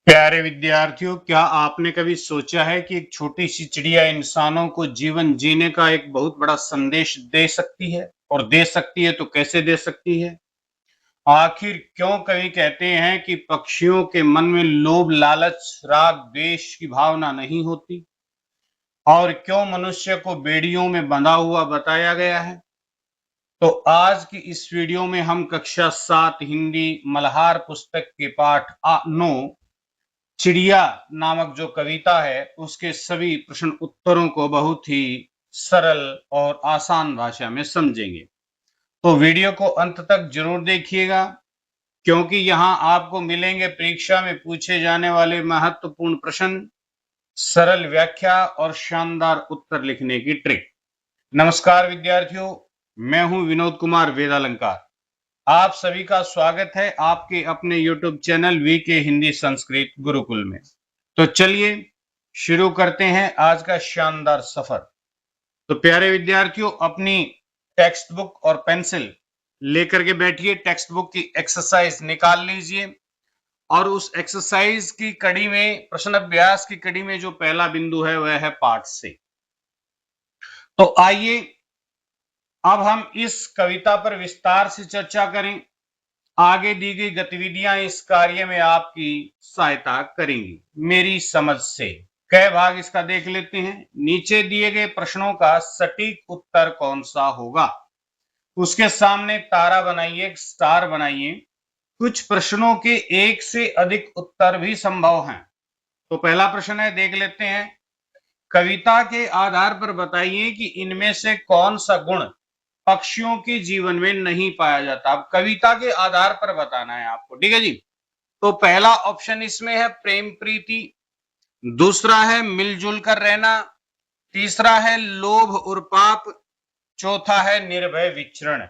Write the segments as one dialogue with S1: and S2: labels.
S1: प्यारे विद्यार्थियों, क्या आपने कभी सोचा है कि एक छोटी सी चिड़िया इंसानों को जीवन जीने का एक बहुत बड़ा संदेश दे सकती है? और दे सकती है तो कैसे दे सकती है? आखिर क्यों कवि कहते हैं कि पक्षियों के मन में लोभ, लालच, राग, द्वेष की भावना नहीं होती? और क्यों मनुष्य को बेड़ियों में बंधा हुआ बताया गया है? तो आज की इस वीडियो में हम कक्षा 7 हिंदी मल्हार पुस्तक के पाठ 9 चिड़िया नामक जो कविता है उसके सभी प्रश्न उत्तरों को बहुत ही सरल और आसान भाषा में समझेंगे। तो वीडियो को अंत तक जरूर देखिएगा, क्योंकि यहाँ आपको मिलेंगे परीक्षा में पूछे जाने वाले महत्वपूर्ण प्रश्न, सरल व्याख्या और शानदार उत्तर लिखने की ट्रिक। नमस्कार विद्यार्थियों, मैं हूं विनोद कुमार वेदालंकार। आप सभी का स्वागत है आपके अपने YouTube channel VK Hindi Sanskrit Gurukul में। तो चलिए शुरू करते हैं आज का शानदार सफर। तो प्यारे विद्यार्थियों, अपनी टेक्स्ट बुक और पेंसिल लेकर के बैठिए। टेक्स्ट बुक की एक्सरसाइज निकाल लीजिए और उस एक्सरसाइज की कड़ी में, प्रश्न अभ्यास की कड़ी में जो पहला बिंदु है वह है पाठ से। तो आइए अब हम इस कविता पर विस्तार से चर्चा करें। आगे दी गई गतिविधियां इस कार्य में आपकी सहायता करेंगी मेरी समझ से। कई भाग इसका देख लेते हैं। नीचे दिए गए प्रश्नों का सटीक उत्तर कौन सा होगा? उसके सामने तारा बनाइए, एक स्टार बनाइए। कुछ प्रश्नों के एक से अधिक उत्तर भी संभव हैं। तो पहला प्रश्न है, देख लेते हैं। कविता के आधार पर बताइए कि इनमें से कौन सा गुण पक्षियों के जीवन में नहीं पाया जाता। अब कविता के आधार पर बताना है आपको, ठीक है जी। तो पहला ऑप्शन इसमें है प्रेम प्रीति, दूसरा है मिलजुल कर रहना, तीसरा है लोभ और पाप, चौथा है निर्भय विचरण।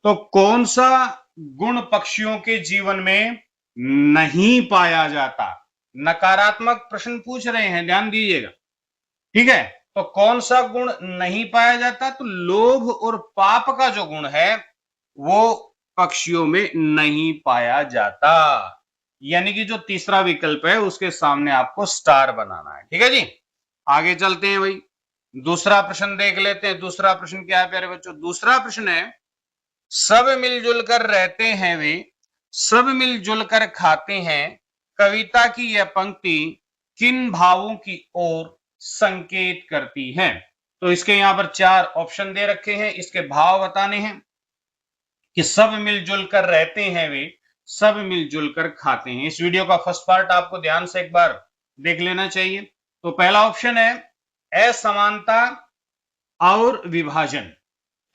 S1: तो कौन सा गुण पक्षियों के जीवन में नहीं पाया जाता? नकारात्मक प्रश्न पूछ रहे हैं, ध्यान दीजिएगा, ठीक है। तो कौन सा गुण नहीं पाया जाता? तो लोभ और पाप का जो गुण है वो पक्षियों में नहीं पाया जाता। यानी कि जो तीसरा विकल्प है उसके सामने आपको स्टार बनाना है, ठीक है जी। आगे चलते हैं भाई, दूसरा प्रश्न देख लेते हैं। दूसरा प्रश्न क्या है प्यारे बच्चों? दूसरा प्रश्न है, सब मिलजुल कर रहते हैं वे, सब मिलजुल कर खाते हैं। कविता की यह पंक्ति किन भावों की ओर संकेत करती है? तो इसके यहां पर चार ऑप्शन दे रखे हैं, इसके भाव बताने हैं कि सब मिलजुल कर रहते हैं वे, सब मिलजुल कर खाते हैं। इस वीडियो का फर्स्ट पार्ट आपको ध्यान से एक बार देख लेना चाहिए। तो पहला ऑप्शन है असमानता और विभाजन।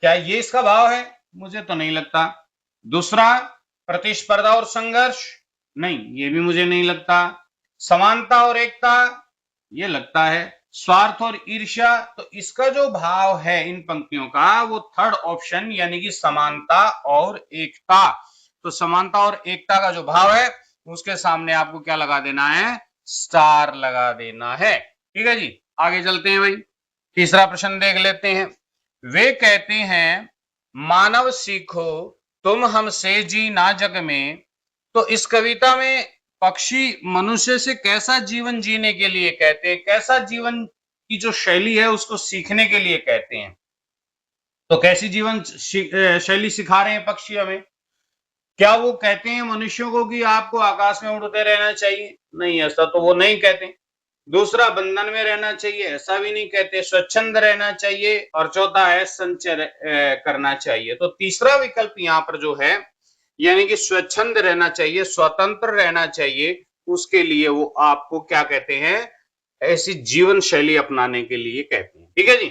S1: क्या ये इसका भाव है? मुझे तो नहीं लगता। दूसरा, प्रतिस्पर्धा और संघर्ष, नहीं ये भी मुझे नहीं लगता। समानता और एकता, ये लगता है। स्वार्थ और ईर्ष्या, तो इसका जो भाव है इन पंक्तियों का वो थर्ड ऑप्शन यानी कि समानता और एकता। तो समानता और एकता का जो भाव है उसके सामने आपको क्या लगा देना है? स्टार लगा देना है, ठीक है जी। आगे चलते हैं भाई, तीसरा प्रश्न देख लेते हैं। वे कहते हैं मानव सीखो तुम हमसे जीना जग में। तो इस कविता में पक्षी मनुष्य से कैसा जीवन जीने के लिए कहते हैं, कैसा जीवन की जो शैली है उसको सीखने के लिए कहते हैं। तो कैसी जीवन शैली सिखा रहे हैं पक्षी हमें? क्या वो कहते हैं मनुष्यों को कि आपको आकाश में उड़ते रहना चाहिए? नहीं, ऐसा तो वो नहीं कहते। दूसरा, बंधन में रहना चाहिए, ऐसा भी नहीं कहते। स्वच्छंद रहना चाहिए। और चौथा है संचय करना चाहिए। तो तीसरा विकल्प यहाँ पर जो है यानी कि स्वच्छंद रहना चाहिए, स्वतंत्र रहना चाहिए, उसके लिए वो आपको क्या कहते हैं? ऐसी जीवन शैली अपनाने के लिए कहते हैं, ठीक है जी।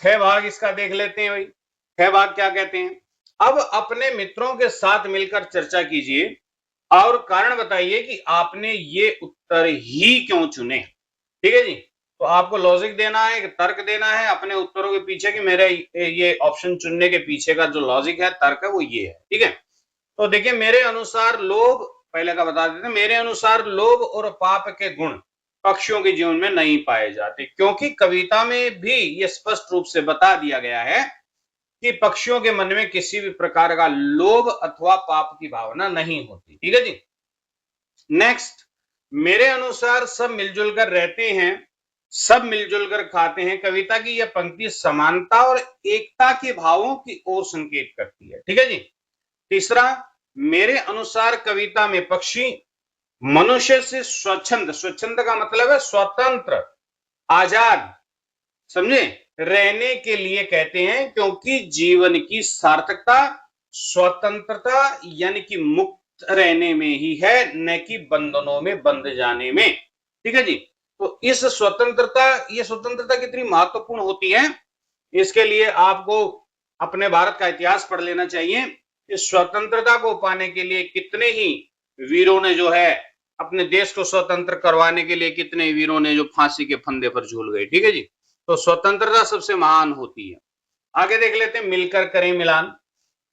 S1: ख भाग इसका देख लेते हैं भाई। ख भाग क्या कहते हैं? अब अपने मित्रों के साथ मिलकर चर्चा कीजिए और कारण बताइए कि आपने ये उत्तर ही क्यों चुने, ठीक है जी। तो आपको लॉजिक देना है, तर्क देना है अपने उत्तरों के पीछे कि मेरे ये ऑप्शन चुनने के पीछे का जो लॉजिक है, तर्क है, वो ये है, ठीक है। तो देखिए, मेरे अनुसार लोभ, पहले का बता देते हैं, मेरे अनुसार लोभ और पाप के गुण पक्षियों के जीवन में नहीं पाए जाते, क्योंकि कविता में भी ये स्पष्ट रूप से बता दिया गया है कि पक्षियों के मन में किसी भी प्रकार का लोभ अथवा पाप की भावना नहीं होती, ठीक है जी। नेक्स्ट, मेरे अनुसार सब मिलजुल कर रहते हैं, सब मिलजुल कर खाते हैं। कविता की यह पंक्ति समानता और एकता के भावों की ओर संकेत करती है। ठीक है जी। तीसरा, मेरे अनुसार कविता में पक्षी मनुष्य से स्वच्छंद, स्वच्छंद का मतलब है स्वतंत्र, आजाद, समझे, रहने के लिए कहते हैं, क्योंकि जीवन की सार्थकता स्वतंत्रता यानी कि मुक्त रहने में ही है, न कि बंधनों में बंध जाने में। ठीक है जी। तो इस स्वतंत्रता, ये स्वतंत्रता कितनी महत्वपूर्ण होती है, इसके लिए आपको अपने भारत का इतिहास पढ़ लेना चाहिए। इस स्वतंत्रता को पाने के लिए कितने ही वीरों ने जो है अपने देश को स्वतंत्र करवाने के लिए, कितने वीरों ने जो फांसी के फंदे पर झूल गए। ठीक है जी। तो स्वतंत्रता सबसे महान होती है। आगे देख लेते हैं, मिलकर करें मिलान।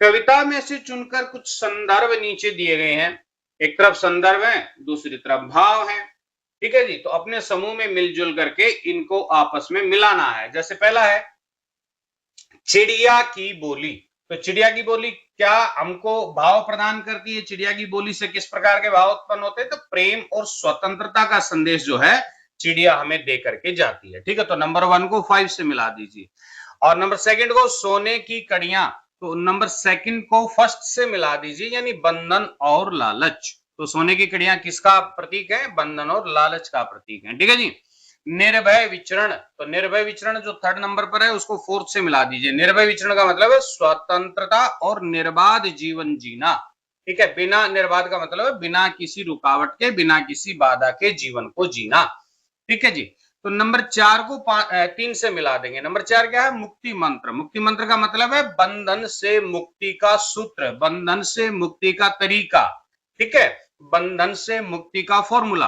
S1: कविता में से चुनकर कुछ संदर्भ नीचे दिए गए हैं। एक तरफ संदर्भ है, दूसरी तरफ भाव है। ठीक है जी। तो अपने समूह में मिलजुल करके इनको आपस में मिलाना है। जैसे पहला है चिड़िया की बोली। तो चिड़िया की बोली क्या हमको भाव प्रदान करती है? चिड़िया की बोली से किस प्रकार के भाव उत्पन्न होते हैं? तो प्रेम और स्वतंत्रता का संदेश जो है चिड़िया हमें दे करके जाती है। ठीक है। तो नंबर 1 को 5 से मिला दीजिए। और नंबर 2 को सोने की कड़ियां, तो नंबर 2 को 1 से मिला दीजिए, यानी बंधन और लालच। तो सोने की कड़ियां किसका प्रतीक है? बंधन और लालच का प्रतीक है। ठीक है जी। निर्भय विचरण, तो निर्भय विचरण जो 3rd नंबर पर है उसको 4th से मिला दीजिए। निर्भय विचरण का मतलब है स्वतंत्रता और निर्बाध जीवन जीना। ठीक है। बिना निर्बाध का मतलब है बिना किसी रुकावट के, बिना किसी बाधा के जीवन को जीना। ठीक है जी। तो नंबर 4 को 3 से मिला देंगे। नंबर 4 क्या है? मुक्ति मंत्र। मुक्ति मंत्र का मतलब है बंधन से मुक्ति का सूत्र, बंधन से मुक्ति का तरीका। ठीक है। बंधन से मुक्ति का फॉर्मूला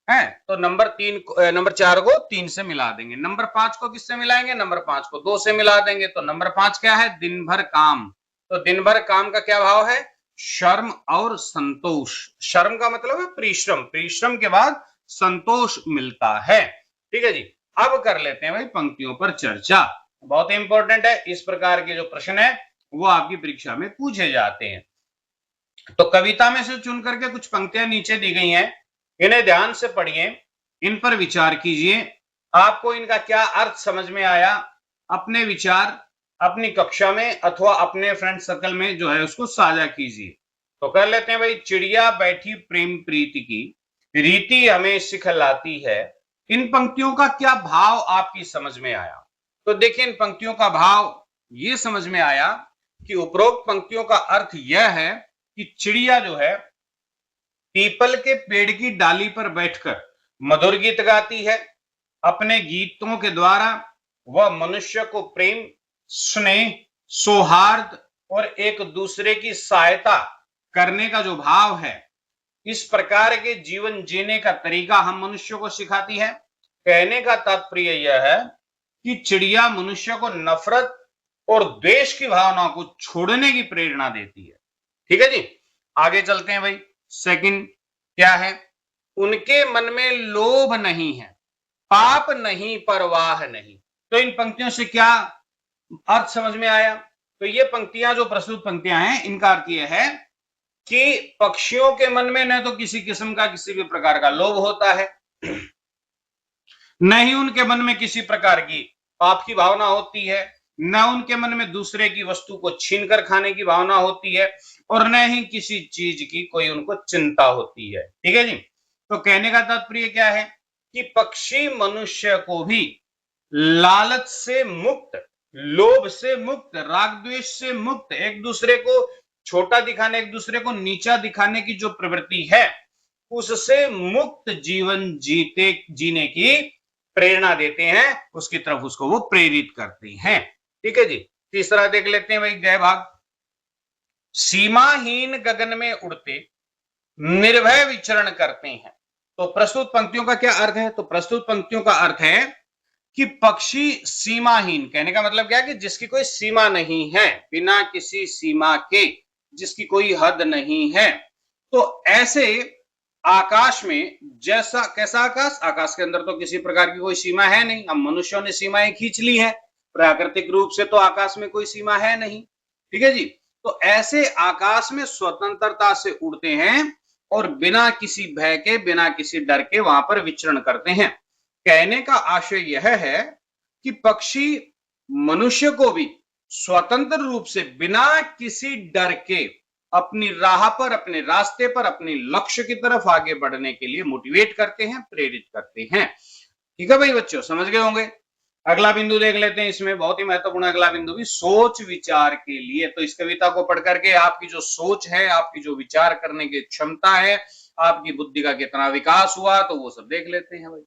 S1: है। तो नंबर 4 को 3 से मिला देंगे। नंबर 5 को किससे मिलाएंगे? नंबर 5 को 2 से मिला देंगे। तो नंबर 5 क्या है? दिन भर काम। तो दिन भर काम का क्या भाव है? शर्म और संतोष। शर्म का मतलब है परिश्रम, परिश्रम के बाद संतोष मिलता है। ठीक है जी। अब कर लेते हैं भाई पंक्तियों पर चर्चा। बहुत इंपॉर्टेंट है, इस प्रकार के जो प्रश्न है वो आपकी परीक्षा में पूछे जाते हैं। तो कविता में से चुन करके कुछ पंक्तियां नीचे दी गई हैं, इन्हें ध्यान से पढ़िए, इन पर विचार कीजिए। आपको इनका क्या अर्थ समझ में आया, अपने विचार अपनी कक्षा में अथवा अपने फ्रेंड सर्कल में जो है उसको साझा कीजिए। तो कर लेते हैं भाई, चिड़िया बैठी प्रेम प्रीति की, रीति हमें सिखलाती है। इन पंक्तियों का क्या भाव आपकी समझ में आया? तो देखिए, इन पंक्तियों का भाव ये समझ में आया कि उपरोक्त पंक्तियों का अर्थ यह है कि चिड़िया जो है पीपल के पेड़ की डाली पर बैठकर मधुर गीत गाती है। अपने गीतों के द्वारा वह मनुष्य को प्रेम, स्नेह, सौहार्द और एक दूसरे की सहायता करने का जो भाव है, इस प्रकार के जीवन जीने का तरीका हम मनुष्य को सिखाती है। कहने का तात्पर्य यह है कि चिड़िया मनुष्य को नफरत और द्वेष की भावना को छोड़ने की प्रेरणा देती है। ठीक है जी। आगे चलते हैं भाई। सेकंड क्या है? उनके मन में लोभ नहीं है, पाप नहीं, परवाह नहीं। तो इन पंक्तियों से क्या अर्थ समझ में आया? तो ये पंक्तियां जो प्रस्तुत पंक्तियां हैं, इनका अर्थ यह है कि पक्षियों के मन में न तो किसी किस्म का किसी भी प्रकार का लोभ होता है, न ही उनके मन में किसी प्रकार की पाप की भावना होती है, न उनके मन में दूसरे की वस्तु को छीन कर खाने की भावना होती है, और न ही किसी चीज की कोई उनको चिंता होती है। ठीक है जी। तो कहने का तात्पर्य क्या है कि पक्षी मनुष्य को भी लालच से मुक्त, लोभ से मुक्त, राग द्वेष से मुक्त, एक दूसरे को छोटा दिखाने, एक दूसरे को नीचा दिखाने की जो प्रवृत्ति है, उससे मुक्त जीवन जीने की प्रेरणा देते हैं, उसकी तरफ उसको वो प्रेरित करते हैं। ठीक है जी। तीसरा देख लेते हैं भाई, गए भाग। सीमाहीन गगन में उड़ते निर्भय विचरण करते हैं। तो प्रस्तुत पंक्तियों का क्या अर्थ है? तो प्रस्तुत पंक्तियों का अर्थ है कि पक्षी सीमाहीन, कहने का मतलब क्या है कि जिसकी कोई सीमा नहीं है, बिना किसी सीमा के, जिसकी कोई हद नहीं है। तो ऐसे आकाश में, जैसा कैसा आकाश? आकाश के अंदर तो किसी प्रकार की कोई सीमा है नहीं, हम मनुष्यों ने सीमाएं खींच ली है, प्राकृतिक रूप से तो आकाश में कोई सीमा है नहीं। ठीक है जी। तो ऐसे आकाश में स्वतंत्रता से उड़ते हैं और बिना किसी भय के, बिना किसी डर के वहां पर विचरण करते हैं। कहने का आशय यह है कि पक्षी मनुष्य को भी स्वतंत्र रूप से बिना किसी डर के अपनी राह पर, अपने रास्ते पर, अपने लक्ष्य की तरफ आगे बढ़ने के लिए मोटिवेट करते हैं, प्रेरित करते हैं। ठीक है भाई बच्चों, समझ गए होंगे। अगला बिंदु देख लेते हैं, इसमें बहुत ही महत्वपूर्ण अगला बिंदु भी सोच विचार के लिए। तो इस कविता को पढ़ करके आपकी जो सोच है, आपकी जो विचार करने की क्षमता है, आपकी बुद्धि का कितना विकास हुआ, तो वो सब देख लेते हैं भाई।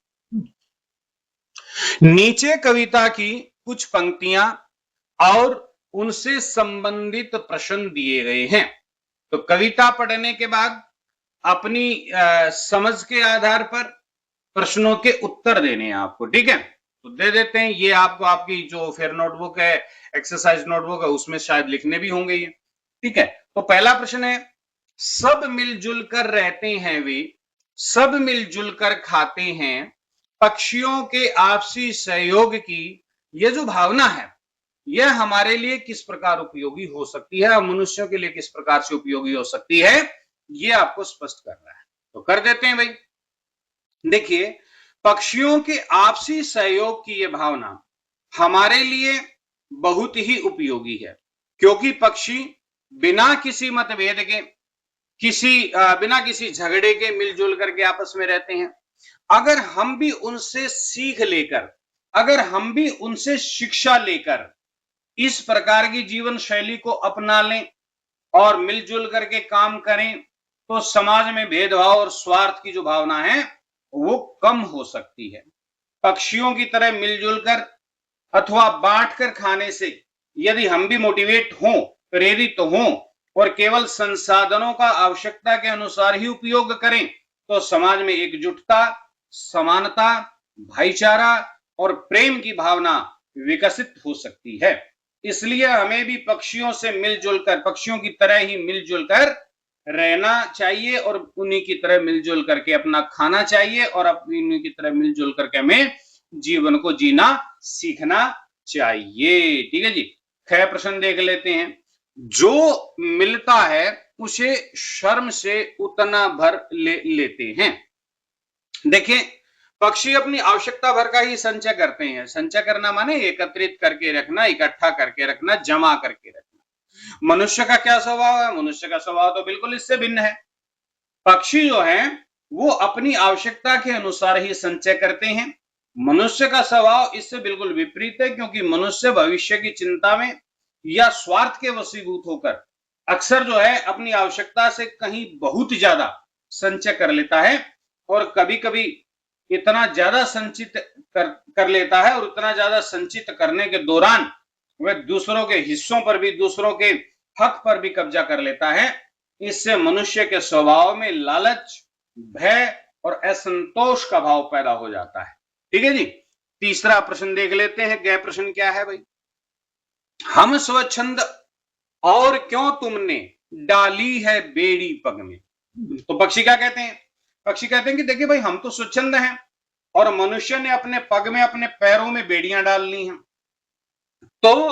S1: नीचे कविता की कुछ पंक्तियां और उनसे संबंधित प्रश्न दिए गए हैं। तो कविता पढ़ने के बाद अपनी समझ के आधार पर प्रश्नों के उत्तर देने हैं आपको। ठीक है, तो दे देते हैं। ये आपको आपकी जो फिर नोटबुक है, एक्सरसाइज नोटबुक है, उसमें शायद लिखने भी होंगे ये। ठीक है, तो पहला प्रश्न है, सब मिलजुल कर रहते हैं वे, सब मिलजुल कर खाते हैं, पक्षियों के आपसी सहयोग की ये जो भावना है, यह हमारे लिए किस प्रकार उपयोगी हो सकती है और मनुष्यों के लिए किस प्रकार से उपयोगी हो सकती है, ये आपको स्पष्ट करना है। तो कर देते हैं भाई। देखिए, पक्षियों के आपसी सहयोग की यह भावना हमारे लिए बहुत ही उपयोगी है, क्योंकि पक्षी बिना किसी मतभेद के, बिना किसी झगड़े के मिलजुल करके आपस में रहते हैं। अगर हम भी उनसे सीख लेकर, अगर हम भी उनसे शिक्षा लेकर इस प्रकार की जीवन शैली को अपना लें और मिलजुल करके काम करें, तो समाज में भेदभाव और स्वार्थ की जो भावना है वो कम हो सकती है। पक्षियों की तरह मिलजुल कर अथवा बांट कर खाने से यदि हम भी मोटिवेट हों, प्रेरित हों और केवल संसाधनों का आवश्यकता के अनुसार ही उपयोग करें, तो समाज में एकजुटता, समानता, भाईचारा और प्रेम की भावना विकसित हो सकती है। इसलिए हमें भी पक्षियों से मिलजुल कर, पक्षियों की तरह ही मिलजुल कर रहना चाहिए और उन्हीं की तरह मिलजुल करके अपना खाना चाहिए और उन्हीं की तरह मिलजुल करके हमें जीवन को जीना सीखना चाहिए। ठीक है जी। ख प्रश्न देख लेते हैं। जो मिलता है उसे शर्म से उतना भर लेते हैं। देखिए, पक्षी अपनी आवश्यकता भर का ही संचय करते हैं। संचय करना माने एकत्रित करके रखना, इकट्ठा करके रखना, जमा करके रखना। मनुष्य का क्या स्वभाव है? मनुष्य का स्वभाव तो बिल्कुल इससे भिन्न है। पक्षी जो है वो अपनी आवश्यकता के अनुसार ही संचय करते हैं। मनुष्य का स्वभाव इससे बिल्कुल विपरीत है, क्योंकि मनुष्य भविष्य की चिंता में या स्वार्थ के वशीभूत होकर अक्सर जो है अपनी आवश्यकता से कहीं बहुत ज्यादा संचय कर लेता है और कभी कभी इतना ज्यादा संचित कर लेता है और उतना ज्यादा संचित करने के दौरान वह दूसरों के हिस्सों पर भी, दूसरों के हक पर भी कब्जा कर लेता है। इससे मनुष्य के स्वभाव में लालच, भय और असंतोष का भाव पैदा हो जाता है। ठीक है जी। तीसरा प्रश्न देख लेते हैं। गह प्रश्न क्या है भाई? हम स्वच्छंद और क्यों तुमने डाली है बेड़ी पग में। तो पक्षी क्या कहते हैं? पक्षी कहते हैं कि देखिए भाई, हम तो स्वच्छंद हैं और मनुष्य ने अपने पग में, अपने पैरों में बेड़ियां डाल ली हैं। तो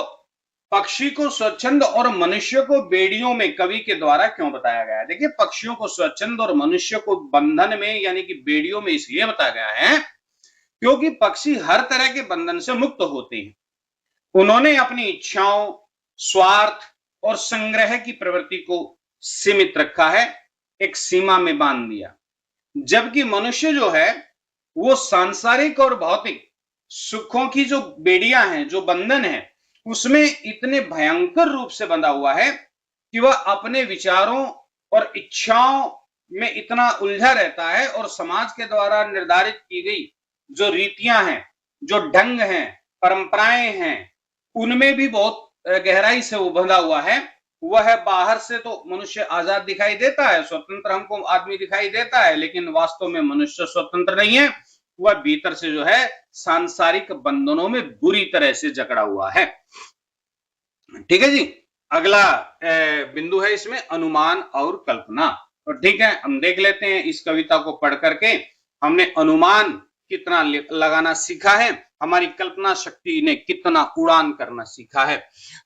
S1: पक्षी को स्वच्छंद और मनुष्य को बेड़ियों में कवि के द्वारा क्यों बताया गया है? देखिए, पक्षियों को स्वच्छंद और मनुष्य को बंधन में यानी कि बेड़ियों में इसलिए बताया गया है क्योंकि पक्षी हर तरह के बंधन से मुक्त होते हैं। उन्होंने अपनी इच्छाओं, स्वार्थ और संग्रह की प्रवृत्ति को सीमित रखा है, एक सीमा में बांध दिया। जबकि मनुष्य जो है वो सांसारिक और भौतिक सुखों की जो बेड़ियां हैं, जो बंधन है, उसमें इतने भयंकर रूप से बंधा हुआ है कि वह अपने विचारों और इच्छाओं में इतना उलझा रहता है और समाज के द्वारा निर्धारित की गई जो रीतियां हैं, जो ढंग हैं, परंपराएं हैं, उनमें भी बहुत गहराई से वो बंधा हुआ है। वह बाहर से तो मनुष्य आजाद दिखाई देता है, स्वतंत्र हमको आदमी दिखाई देता है, लेकिन वास्तव में मनुष्य स्वतंत्र नहीं है। वह भीतर से जो है सांसारिक बंधनों में बुरी तरह से जकड़ा हुआ है। ठीक है जी। अगला बिंदु है इसमें अनुमान और कल्पना। तो ठीक है, हम देख लेते हैं इस कविता को पढ़ करके हमने अनुमान कितना लगाना सीखा है, हमारी कल्पना शक्ति ने कितना उड़ान करना सीखा है।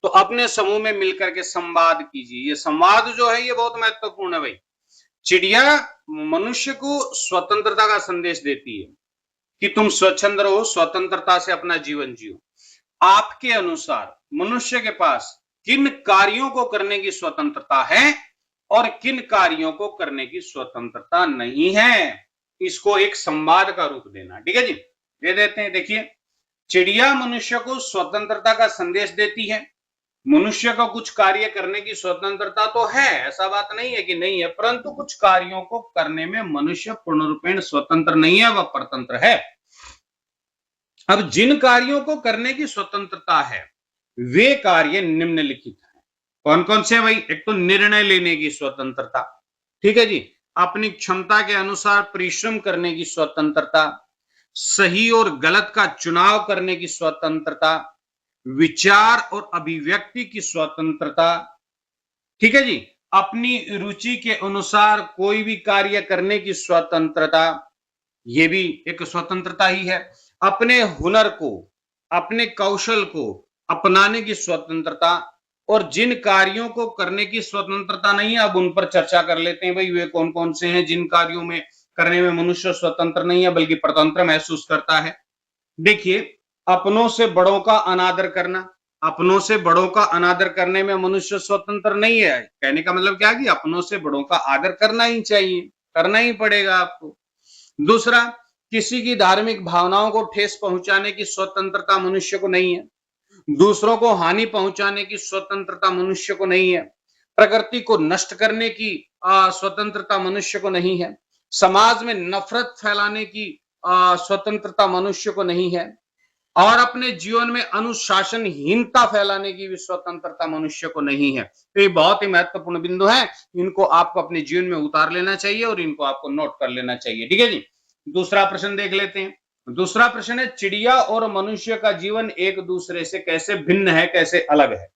S1: तो अपने समूह में मिलकर के संवाद कीजिए। ये संवाद जो है ये बहुत महत्वपूर्ण है भाई। चिड़िया मनुष्य को स्वतंत्रता का संदेश देती है कि तुम स्वच्छंद रहो, स्वतंत्रता से अपना जीवन जियो। आपके अनुसार मनुष्य के पास किन कार्यों को करने की स्वतंत्रता है और किन कार्यों को करने की स्वतंत्रता नहीं है? इसको एक संवाद का रूप देना। ठीक है जी, दे देते हैं। देखिए, चिड़िया मनुष्य को स्वतंत्रता का संदेश देती है। मनुष्य को कुछ कार्य करने की स्वतंत्रता तो है, ऐसा बात नहीं है कि नहीं है, परंतु कुछ कार्यों को करने में मनुष्य पूर्ण रूपेण स्वतंत्र नहीं है, वह परतंत्र है। अब जिन कार्यों को करने की स्वतंत्रता है वे कार्य निम्नलिखित हैं। कौन कौन से भाई? एक तो निर्णय लेने की स्वतंत्रता, ठीक है जी, अपनी क्षमता के अनुसार परिश्रम करने की स्वतंत्रता, सही और गलत का चुनाव करने की स्वतंत्रता, विचार और अभिव्यक्ति की स्वतंत्रता, ठीक है जी, अपनी रुचि के अनुसार कोई भी कार्य करने की स्वतंत्रता, ये भी एक स्वतंत्रता ही है। अपने हुनर को, अपने कौशल को अपनाने की स्वतंत्रता, और जिन कार्यों को करने की स्वतंत्रता नहीं है, अब उन पर चर्चा कर लेते हैं भाई, वे कौन कौन से हैं जिन कार्यों में करने में मनुष्य स्वतंत्र नहीं है बल्कि परतंत्र महसूस करता है। देखिए, अपनों से बड़ों का अनादर करना, अपनों से बड़ों का अनादर करने में मनुष्य स्वतंत्र नहीं है। कहने का मतलब क्या है कि अपनों से बड़ों का आदर करना ही चाहिए, करना ही पड़ेगा आपको। दूसरा, किसी की धार्मिक भावनाओं को ठेस पहुंचाने की स्वतंत्रता मनुष्य को नहीं है। दूसरों को हानि पहुंचाने की स्वतंत्रता मनुष्य को नहीं है। प्रकृति को नष्ट करने की स्वतंत्रता मनुष्य को नहीं है। समाज में नफरत फैलाने की स्वतंत्रता मनुष्य को नहीं है। और अपने जीवन में अनुशासनहीनता फैलाने की भी स्वतंत्रता मनुष्य को नहीं है। तो ये बहुत ही महत्वपूर्ण बिंदु है, इनको आपको अपने जीवन में उतार लेना चाहिए और इनको आपको नोट कर लेना चाहिए। ठीक है जी, दूसरा प्रश्न देख लेते हैं। दूसरा प्रश्न है, चिड़िया और मनुष्य का जीवन एक दूसरे से कैसे भिन्न है, कैसे अलग है?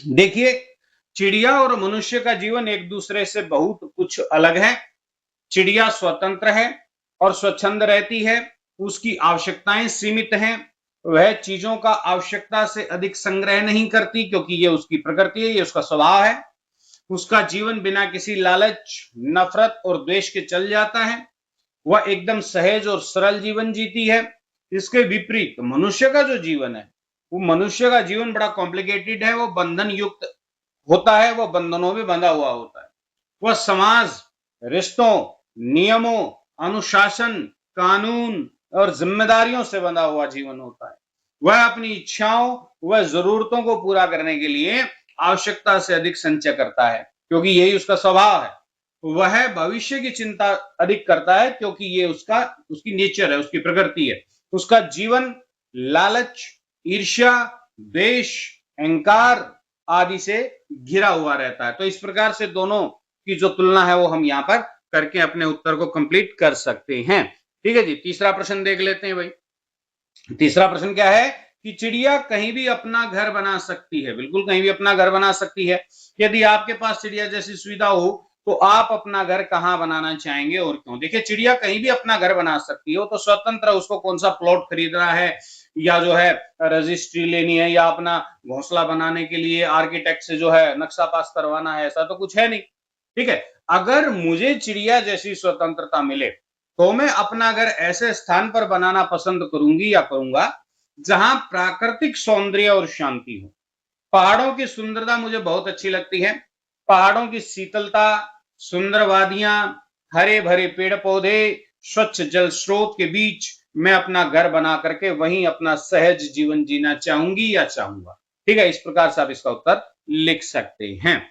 S1: देखिए, चिड़िया और मनुष्य का जीवन एक दूसरे से बहुत कुछ अलग है। चिड़िया स्वतंत्र है और स्वच्छंद रहती है, उसकी आवश्यकताएं सीमित हैं, वह चीजों का आवश्यकता से अधिक संग्रह नहीं करती क्योंकि ये उसकी प्रकृति है, ये उसका स्वभाव है। उसका जीवन बिना किसी लालच, नफरत और द्वेष के चल जाता है। वह एकदम सहज और सरल जीवन जीती है। इसके विपरीत मनुष्य का जो जीवन है, वो मनुष्य का जीवन बड़ा कॉम्प्लिकेटेड है, वो बंधन युक्त होता है, वो बंधनों में बंधा हुआ होता है। वह समाज, रिश्तों, नियमों, अनुशासन, कानून और जिम्मेदारियों से बंधा हुआ जीवन होता है। वह अपनी इच्छाओं व जरूरतों को पूरा करने के लिए आवश्यकता से अधिक संचय करता है क्योंकि यही उसका स्वभाव है। वह भविष्य की चिंता अधिक करता है क्योंकि ये उसकी नेचर है, उसकी प्रकृति है। उसका जीवन लालच, ईर्ष्या, द्वेष, अहंकार आदि से घिरा हुआ रहता है। तो इस प्रकार से दोनों की जो तुलना है वो हम यहाँ पर करके अपने उत्तर को कंप्लीट कर सकते हैं। ठीक है जी, तीसरा प्रश्न देख लेते हैं भाई। तीसरा प्रश्न क्या है कि चिड़िया कहीं भी अपना घर बना सकती है। बिल्कुल कहीं भी अपना घर बना सकती है। यदि आपके पास चिड़िया जैसी सुविधा हो तो आप अपना घर कहाँ बनाना चाहेंगे और क्यों? देखिए, चिड़िया कहीं भी अपना घर बना सकती है, तो स्वतंत्र, उसको कौन सा प्लॉट खरीदना है या जो है रजिस्ट्री लेनी है या अपना घोंसला बनाने के लिए आर्किटेक्ट से जो है नक्शा पास करवाना है, ऐसा तो कुछ है नहीं। ठीक है, अगर मुझे चिड़िया जैसी स्वतंत्रता मिले तो मैं अपना घर ऐसे स्थान पर बनाना पसंद करूंगी या करूंगा जहां प्राकृतिक सौंदर्य और शांति हो। पहाड़ों की सुंदरता मुझे बहुत अच्छी लगती है। पहाड़ों की शीतलता, सुंदर वादियां, हरे भरे पेड़ पौधे, स्वच्छ जल स्रोत के बीच मैं अपना घर बना करके वहीं अपना सहज जीवन जीना चाहूंगी या चाहूंगा। ठीक है, इस प्रकार से आप इसका उत्तर लिख सकते हैं।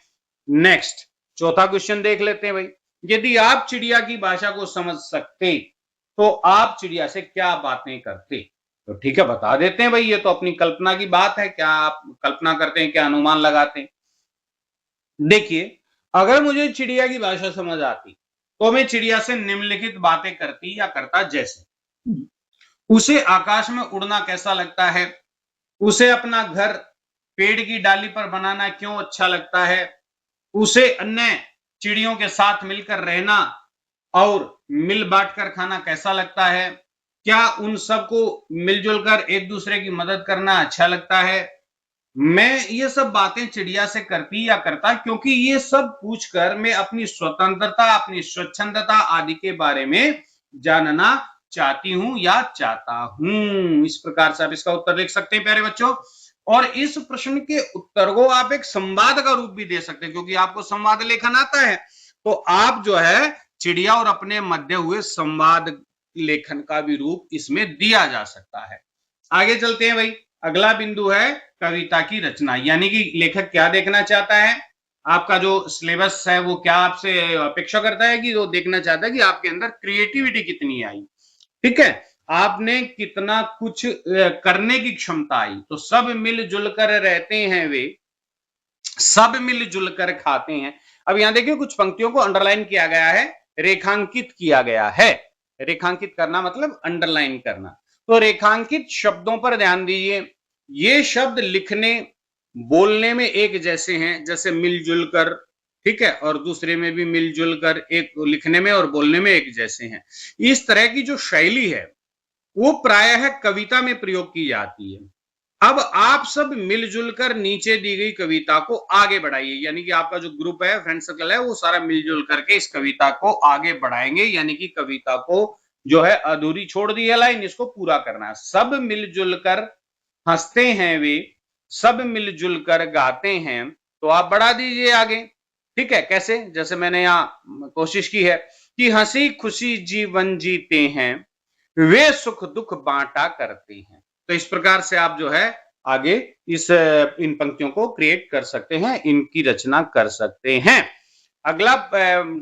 S1: नेक्स्ट, चौथा क्वेश्चन देख लेते हैं भाई। यदि आप चिड़िया की भाषा को समझ सकते तो आप चिड़िया से क्या बातें करते? तो ठीक है, बता देते हैं भाई, ये तो अपनी कल्पना की बात है, क्या आप कल्पना करते हैं, क्या अनुमान लगाते हैं? देखिए, अगर मुझे चिड़िया की भाषा समझ आती तो मैं चिड़िया से निम्नलिखित बातें करती या करता, जैसे उसे आकाश में उड़ना कैसा लगता है, उसे अपना घर पेड़ की डाली पर बनाना क्यों अच्छा लगता है, उसे अन्य चिड़ियों के साथ मिलकर रहना और मिल बांट कर खाना कैसा लगता है, क्या उन सबको मिलजुल कर एक दूसरे की मदद करना अच्छा लगता है, मैं ये सब बातें चिड़िया से करती या करता क्योंकि ये सब पूछकर मैं अपनी स्वतंत्रता, अपनी स्वच्छंदता आदि के बारे में जानना चाहती हूं या चाहता हूं। इस प्रकार से आप इसका उत्तर लिख सकते हैं प्यारे बच्चों। और इस प्रश्न के उत्तर को आप एक संवाद का रूप भी दे सकते हैं, क्योंकि आपको संवाद लेखन आता है, तो आप जो है चिड़िया और अपने मध्य हुए संवाद लेखन का भी रूप इसमें दिया जा सकता है। आगे चलते हैं भाई। अगला बिंदु है कविता की रचना, यानी कि लेखक क्या देखना चाहता है, आपका जो सिलेबस है वो क्या आपसे अपेक्षा करता है कि वो देखना चाहता है कि आपके अंदर क्रिएटिविटी कितनी आई, ठीक है, आपने कितना कुछ करने की क्षमता आई। तो सब मिलजुल कर रहते हैं वे, सब मिलजुल कर खाते हैं। अब यहां देखिए कुछ पंक्तियों को अंडरलाइन किया गया है, रेखांकित किया गया है। रेखांकित करना मतलब अंडरलाइन करना। तो रेखांकित शब्दों पर ध्यान दीजिए। ये शब्द लिखने बोलने में एक जैसे हैं, जैसे मिलजुल कर, ठीक है, और दूसरे में भी मिलजुल कर, एक लिखने में और बोलने में एक जैसे हैं। इस तरह की जो शैली है वो प्रायः कविता में प्रयोग की जाती है। अब आप सब मिलजुल कर नीचे दी गई कविता को आगे बढ़ाइए, यानी कि आपका जो ग्रुप है, फ्रेंड सर्कल है, वो सारा मिलजुल करके इस कविता को आगे बढ़ाएंगे, यानी कि कविता को जो है अधूरी छोड़ दी है लाइन, इसको पूरा करना है। सब मिलजुल कर हंसते हैं वे, सब मिलजुल कर गाते हैं, तो आप बढ़ा दीजिए आगे, ठीक है। कैसे, जैसे मैंने यहां कोशिश की है कि हंसी खुशी जीवन जीते हैं, वे सुख दुख बांटा करते हैं। तो इस प्रकार से आप जो है आगे इन पंक्तियों को क्रिएट कर सकते हैं, इनकी रचना कर सकते हैं। अगला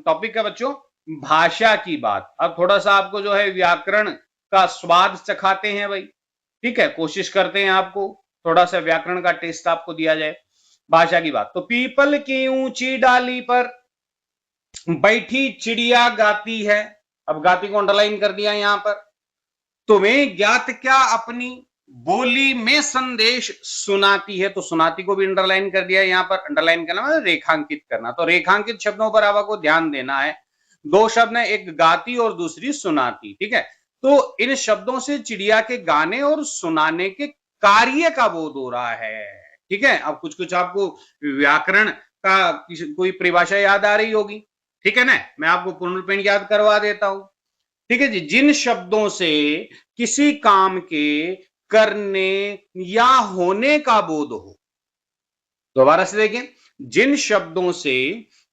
S1: टॉपिक है बच्चों भाषा की बात। अब थोड़ा सा आपको जो है व्याकरण का स्वाद चखाते हैं भाई, ठीक है, कोशिश करते हैं आपको थोड़ा सा व्याकरण का टेस्ट आपको दिया जाए। भाषा की बात, तो पीपल की ऊंची डाली पर बैठी चिड़िया गाती है। अब गाती को अंडरलाइन कर दिया यहां पर। तुम्हें ज्ञात क्या अपनी बोली में संदेश सुनाती है, तो सुनाती को भी अंडरलाइन कर दिया यहां पर। अंडरलाइन करना मतलब रेखांकित करना, तो रेखांकित शब्दों पर आपको ध्यान देना है। दो शब्द है, एक गाती और दूसरी सुनाती, ठीक है। तो इन शब्दों से चिड़िया के गाने और सुनाने के कार्य का बोध हो रहा है, ठीक है। अब कुछ कुछ आपको व्याकरण का कोई परिभाषा याद आ रही होगी, ठीक है ना, मैं आपको पूर्ण रूपेण याद करवा देता हूं, ठीक है जी। जिन शब्दों से किसी काम के करने या होने का बोध हो, दोबारा से देखें, जिन शब्दों से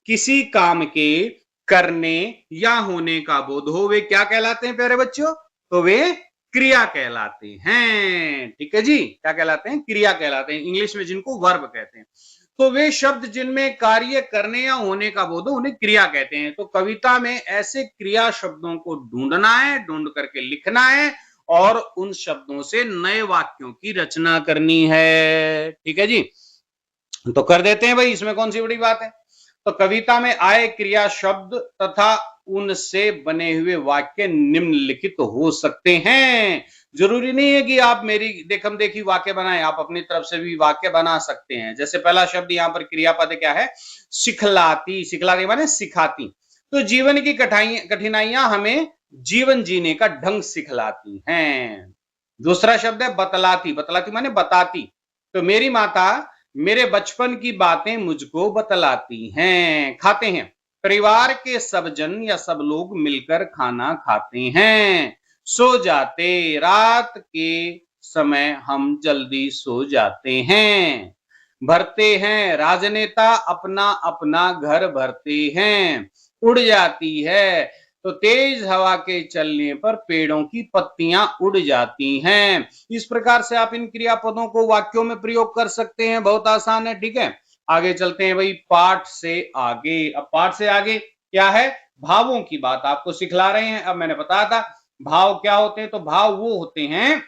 S1: किसी काम के करने या होने का बोध हो, वे क्या कहलाते हैं प्यारे बच्चों, तो वे क्रिया कहलाते हैं, ठीक है जी। क्या कहलाते हैं, क्रिया कहलाते हैं, इंग्लिश में जिनको वर्ब कहते हैं। तो वे शब्द जिनमें कार्य करने या होने का बोध हो उन्हें क्रिया कहते हैं। तो कविता में ऐसे क्रिया शब्दों को ढूंढना है, ढूंढ करके लिखना है और उन शब्दों से नए वाक्यों की रचना करनी है, ठीक है जी। तो कर देते हैं भाई, इसमें कौन सी बड़ी बात है। तो कविता में आए क्रिया शब्द तथा उनसे बने हुए वाक्य निम्नलिखित हो सकते हैं। जरूरी नहीं है कि आप मेरी देखम देखी वाक्य बनाएं, आप अपनी तरफ से भी वाक्य बना सकते हैं। जैसे पहला शब्द यहाँ पर क्रियापद क्या है, सिखलाती। सिखलाती माने सिखाती। तो जीवन की कठिनाइयां हमें जीवन जीने का ढंग सिखलाती हैं। दूसरा शब्द है बतलाती। बतलाती माने बताती। तो मेरी माता मेरे बचपन की बातें मुझको बतलाती हैं। खाते हैं, परिवार के सब जन या सब लोग मिलकर खाना खाते हैं। सो जाते, रात के समय हम जल्दी सो जाते हैं। भरते हैं, राजनेता अपना अपना घर भरते हैं। उड़ जाती है, तो तेज हवा के चलने पर पेड़ों की पत्तियां उड़ जाती हैं। इस प्रकार से आप इन क्रियापदों को वाक्यों में प्रयोग कर सकते हैं, बहुत आसान है, ठीक है। आगे चलते हैं भाई पाठ से आगे। अब पाठ से आगे क्या है, भावों की बात आपको सिखला रहे हैं। अब मैंने बताया था भाव क्या होते हैं, तो भाव वो होते हैं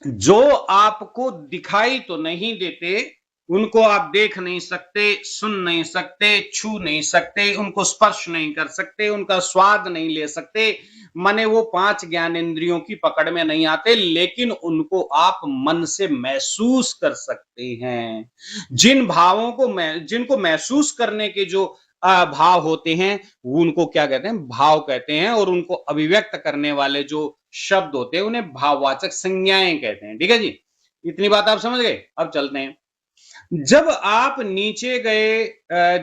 S1: जो आपको दिखाई तो नहीं देते, उनको आप देख नहीं सकते, सुन नहीं सकते, छू नहीं सकते, उनको स्पर्श नहीं कर सकते, उनका स्वाद नहीं ले सकते, माने वो पांच ज्ञानेंद्रियों की पकड़ में नहीं आते, लेकिन उनको आप मन से महसूस कर सकते हैं। जिन भावों को जिनको महसूस करने के जो भाव होते हैं उनको क्या कहते हैं, भाव कहते हैं। और उनको अभिव्यक्त करने वाले जो शब्द होते हैं उन्हें भाववाचक संज्ञाएं कहते हैं, ठीक है जी। इतनी बात आप समझ गए। अब चलते हैं। जब आप नीचे गए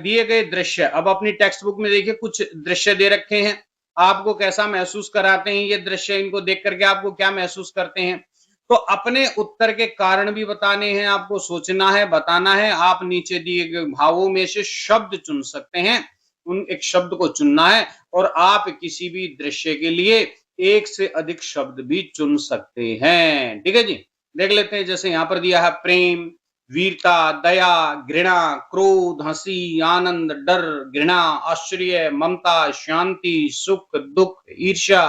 S1: दिए गए दृश्य, अब अपनी टेक्स्ट बुक में देखिए कुछ दृश्य दे रखे हैं, आपको कैसा महसूस कराते हैं ये दृश्य, इनको देख करके आपको क्या महसूस करते हैं। तो अपने उत्तर के कारण भी बताने हैं, आपको सोचना है, बताना है। आप नीचे दिए गए भावों में से शब्द चुन सकते हैं, उन एक शब्द को चुनना है, और आप किसी भी दृश्य के लिए एक से अधिक शब्द भी चुन सकते हैं। ठीक है जी। देख लेते हैं, जैसे यहां पर दिया है प्रेम, वीरता, दया, घृणा, क्रोध, हंसी, आनंद, डर, घृणा, आश्चर्य, ममता, शांति, सुख, दुख, ईर्ष्या,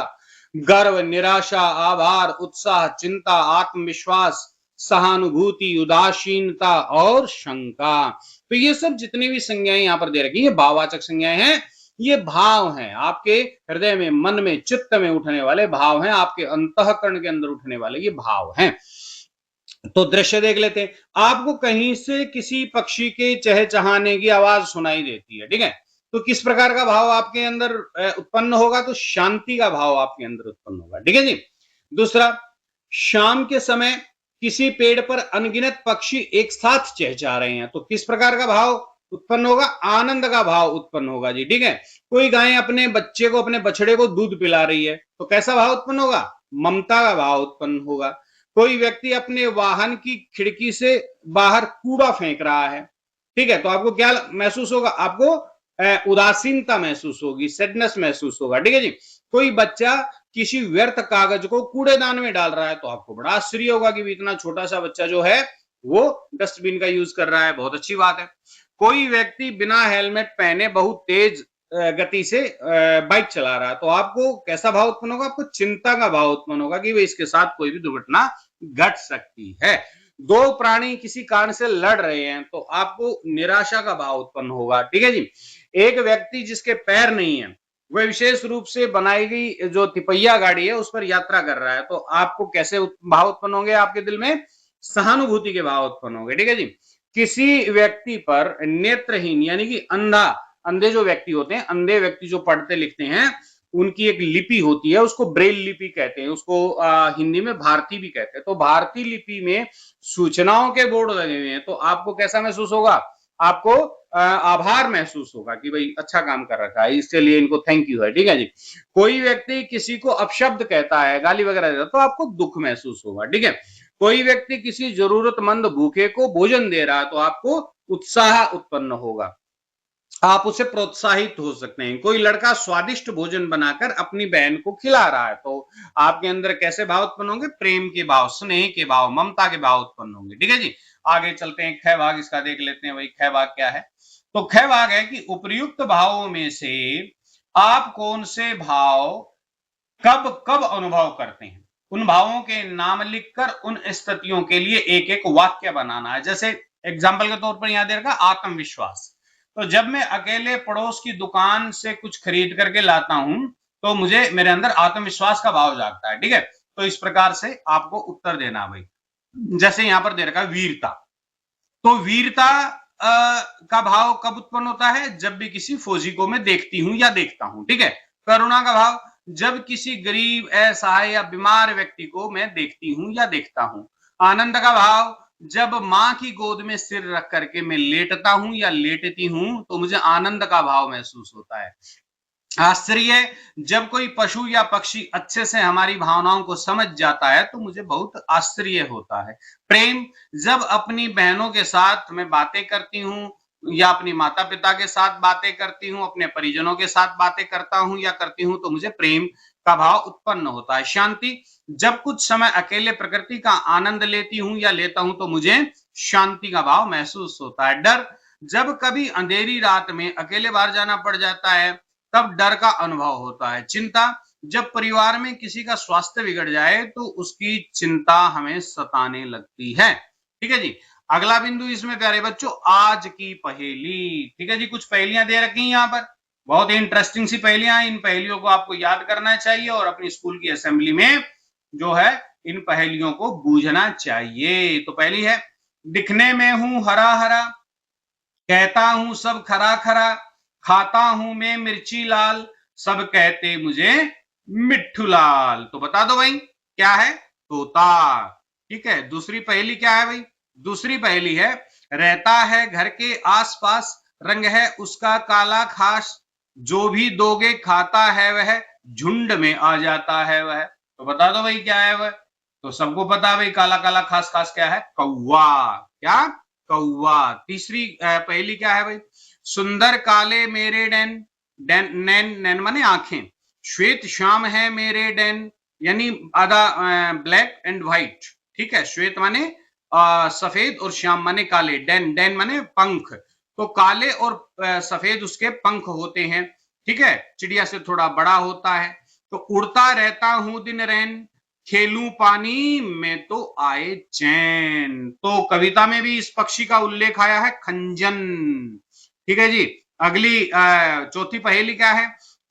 S1: गर्व, निराशा, आभार, उत्साह, चिंता, आत्मविश्वास, सहानुभूति, उदासीनता और शंका। तो ये सब जितनी भी संज्ञाएं यहां पर दे रखी, ये भाववाचक संज्ञाएं हैं। ये भाव हैं, आपके हृदय में, मन में, चित्त में उठने वाले भाव हैं, आपके अंतःकरण के अंदर उठने वाले ये भाव हैं। तो दृश्य देख लेते हैं। आपको कहीं से किसी पक्षी के चहचहाने की आवाज सुनाई देती है, ठीक है। तो किस प्रकार का भाव आपके अंदर उत्पन्न होगा? तो शांति का भाव आपके अंदर उत्पन्न होगा, ठीक है जी। दूसरा, शाम के समय किसी पेड़ पर अनगिनत पक्षी एक साथ चहचहा रहे हैं, तो किस प्रकार का भाव उत्पन्न होगा? आनंद का भाव उत्पन्न होगा जी, ठीक है। कोई गाय अपने बच्चे को, अपने बछड़े को दूध पिला रही है, तो कैसा भाव उत्पन्न होगा? ममता का भाव उत्पन्न होगा। कोई व्यक्ति अपने वाहन की खिड़की से बाहर कूड़ा फेंक रहा है, ठीक है, तो आपको क्या महसूस होगा? आपको उदासीनता महसूस होगी, सैडनेस महसूस होगा, ठीक है जी। कोई बच्चा किसी व्यर्थ कागज को कूड़ेदान में डाल रहा है, तो आपको बड़ा आश्चर्य होगा कि इतना छोटा सा बच्चा जो है वो डस्टबिन का यूज कर रहा है, बहुत अच्छी बात है। कोई व्यक्ति बिना हेलमेट पहने बहुत तेज गति से बाइक चला रहा है, तो आपको कैसा भाव उत्पन्न होगा? आपको चिंता का भाव उत्पन्न होगा कि भाई इसके साथ कोई भी दुर्घटना घट सकती है। दो प्राणी किसी कारण से लड़ रहे हैं, तो आपको निराशा का भाव उत्पन्न होगा, ठीक है जी। एक व्यक्ति जिसके पैर नहीं है, वह विशेष रूप से बनाई गई जो तिपैया गाड़ी है उस पर यात्रा कर रहा है, तो आपको कैसे भाव उत्पन्न होंगे? आपके दिल में सहानुभूति के भाव उत्पन्न होंगे, ठीक है जी। किसी व्यक्ति पर नेत्रहीन यानी कि अंधा, अंधे जो व्यक्ति होते हैं, अंधे व्यक्ति जो पढ़ते लिखते हैं, उनकी एक लिपि होती है, उसको ब्रेल लिपि कहते हैं, उसको हिंदी में भारती भी कहते हैं। तो भारतीय लिपि में सूचनाओं के बोर्ड लगे हुए हैं, तो आपको कैसा महसूस होगा? आपको आभार महसूस होगा कि भाई अच्छा काम कर रखा है, इसके लिए इनको थैंक यू है, ठीक है जी। कोई व्यक्ति किसी को अपशब्द कहता है, गाली वगैरह देता है, तो आपको दुख महसूस होगा, ठीक है। कोई व्यक्ति किसी जरूरतमंद भूखे को भोजन दे रहा है, तो आपको उत्साह उत्पन्न होगा, आप उसे प्रोत्साहित हो सकते हैं। कोई लड़का स्वादिष्ट भोजन बनाकर अपनी बहन को खिला रहा है, तो आपके अंदर कैसे भाव उत्पन्न होंगे? प्रेम के भाव, स्नेह के भाव, ममता के भाव उत्पन्न होंगे, ठीक है जी। आगे चलते हैं, ख भाग इसका देख लेते हैं। भाई ख भाग क्या है? तो ख भाग है कि उपर्युक्त भावों में से आप कौन से भाव कब कब अनुभव करते हैं? उन भावों के नाम लिखकर उन स्थितियों के लिए एक एक वाक्य बनाना है। जैसे एग्जाम्पल के तौर पर यहां दे रखा आत्मविश्वास। तो जब मैं अकेले पड़ोस की दुकान से कुछ खरीद करके लाता हूं, तो मुझे मेरे अंदर आत्मविश्वास का भाव जागता है, ठीक है। तो इस प्रकार से आपको उत्तर देना भाई। जैसे यहां पर दे रखा वीरता, तो वीरता का भाव कब उत्पन्न होता है? जब भी किसी फौजी को मैं देखती हूं या देखता हूं, ठीक है। करुणा का भाव, जब किसी गरीब, असहाय या बीमार व्यक्ति को मैं देखती हूं या देखता हूं। आनंद का भाव, जब मां की गोद में सिर रख करके मैं लेटता हूं या लेटती हूं, तो मुझे आनंद का भाव महसूस होता है। आश्चर्य, जब कोई पशु या पक्षी अच्छे से हमारी भावनाओं को समझ जाता है, तो मुझे बहुत आश्चर्य होता है। प्रेम, जब अपनी बहनों के साथ मैं बातें करती हूँ या अपनी माता पिता के साथ बातें करती हूँ, अपने परिजनों के साथ बातें करता हूँ या करती हूँ, तो मुझे प्रेम का भाव उत्पन्न होता है। शांति, जब कुछ समय अकेले प्रकृति का आनंद लेती हूँ या लेता हूँ, तो मुझे शांति का भाव महसूस होता है। डर, जब कभी अंधेरी रात में अकेले बाहर जाना पड़ जाता है, तब डर का अनुभव होता है। चिंता, जब परिवार में किसी का स्वास्थ्य बिगड़ जाए, तो उसकी चिंता हमें सताने लगती है, ठीक है जी। अगला बिंदु इसमें प्यारे बच्चों, आज की पहेली, ठीक है जी। कुछ पहेलियां दे रखी हैं यहाँ पर, बहुत ही इंटरेस्टिंग सी पहेलियां हैं। इन पहेलियों को आपको याद करना चाहिए और अपनी स्कूल की असेंबली में जो है इन पहेलियों को बूझना चाहिए। तो पहली है, दिखने में हूं हरा हरा, कहता हूं सब खरा खरा, खाता हूं मैं मिर्ची लाल, सब कहते मुझे मिट्ठू लाल। तो बता दो भाई क्या है? तोता, ठीक है। दूसरी पहेली क्या है भाई? दूसरी पहेली है, रहता है घर के आसपास, रंग है उसका काला खास, जो भी दोगे खाता है वह, झुंड में आ जाता है वह। तो बता दो भाई क्या है वह? तो सबको पता है भाई, काला काला खास खास क्या है? कौवा। क्या? कौवा। तीसरी पहेली क्या है भाई? सुंदर काले मेरे डैन, डैन नैन, नैन माने आंखें, श्वेत श्याम है मेरे डैन, यानी आधा ब्लैक एंड व्हाइट। ठीक है, श्वेत माने सफेद और श्याम माने काले, डैन, डैन माने पंख। तो काले और सफेद उसके पंख होते हैं। ठीक है, चिड़िया से थोड़ा बड़ा होता है। तो उड़ता रहता हूं दिन रैन, खेलूं पानी में तो आए चैन। तो कविता में भी इस पक्षी का उल्लेख आया है, खंजन। ठीक है जी। अगली चौथी पहेली क्या है?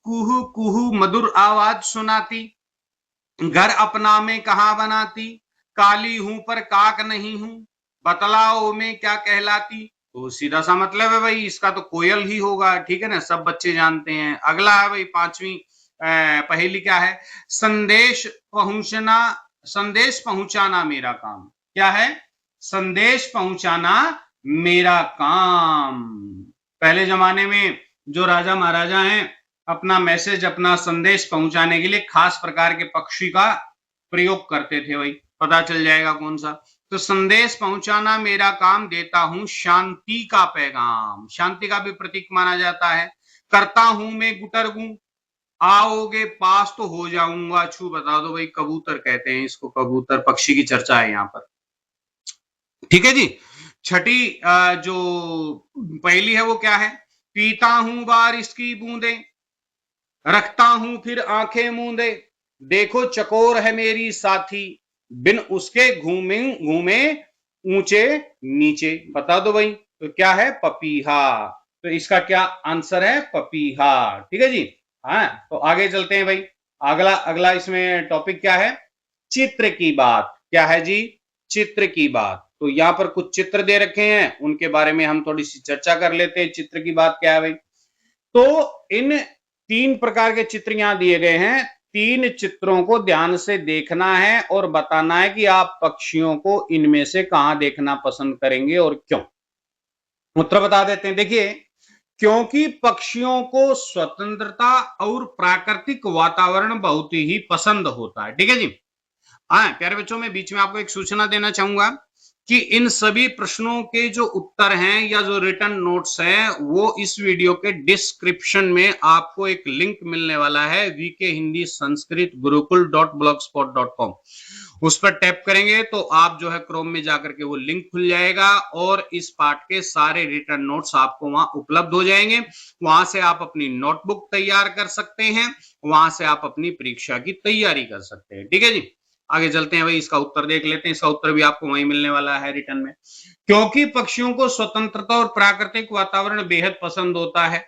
S1: कुहू कुहू मधुर आवाज सुनाती, घर अपना में कहा बनाती, काली हूं पर काक नहीं हूं, बतलाओ में क्या कहलाती। तो सीधा सा मतलब है भाई, इसका तो कोयल ही होगा। ठीक है ना, सब बच्चे जानते हैं। अगला है भाई पांचवी पहेली क्या है? संदेश पहुंचना, संदेश पहुंचाना मेरा काम। क्या है? संदेश पहुंचाना मेरा काम। पहले जमाने में जो राजा महाराजा हैं, अपना मैसेज, अपना संदेश पहुंचाने के लिए खास प्रकार के पक्षी का प्रयोग करते थे भाई। पता चल जाएगा कौन सा। तो संदेश पहुंचाना मेरा काम, देता हूं शांति का पैगाम। शांति का भी प्रतीक माना जाता है। करता हूं मैं गुटरगू, आओगे पास तो हो जाऊंगा छू। बता दो भाई, कबूतर कहते हैं इसको, कबूतर पक्षी की चर्चा है यहाँ पर। ठीक है जी। छठी जो पहली है वो क्या है? पीता हूं बारिश की बूंदे, रखता हूं फिर आंखें मूंदे, देखो चकोर है मेरी साथी, बिन उसके घूमे घूमे ऊंचे नीचे। बता दो भाई, तो क्या है? पपीहा। तो इसका क्या आंसर है? पपीहा। ठीक है जी। हाँ, तो आगे चलते हैं भाई। अगला अगला इसमें टॉपिक क्या है? चित्र की बात। क्या है जी? चित्र की बात। तो यहाँ पर कुछ चित्र दे रखे हैं, उनके बारे में हम थोड़ी सी चर्चा कर लेते हैं। चित्र की बात क्या है भाई? तो इन तीन प्रकार के चित्र यहां दिए गए हैं। तीन चित्रों को ध्यान से देखना है और बताना है कि आप पक्षियों को इनमें से कहां देखना पसंद करेंगे और क्यों। उत्तर बता देते हैं। देखिए, क्योंकि पक्षियों को स्वतंत्रता और प्राकृतिक वातावरण बहुत ही पसंद होता है। ठीक है जी। हाँ प्यारे बच्चों, मैं बीच में आपको एक सूचना देना चाहूंगा कि इन सभी प्रश्नों के जो उत्तर हैं या जो रिटर्न नोट्स हैं, वो इस वीडियो के डिस्क्रिप्शन में आपको एक लिंक मिलने वाला है, वीके हिंदी संस्कृत गुरुकुल.blogspot.com। उस पर टैप करेंगे तो आप जो है क्रोम में जाकर के वो लिंक खुल जाएगा और इस पार्ट के सारे रिटर्न नोट्स आपको वहां उपलब्ध हो जाएंगे। वहां से आप अपनी नोटबुक तैयार कर सकते हैं, वहां से आप अपनी परीक्षा की तैयारी कर सकते हैं। ठीक है जी। आगे चलते हैं भाई, इसका उत्तर देख लेते हैं। इसका उत्तर भी आपको वहीं मिलने वाला है रिटर्न में। क्योंकि पक्षियों को स्वतंत्रता और प्राकृतिक वातावरण बेहद पसंद होता है,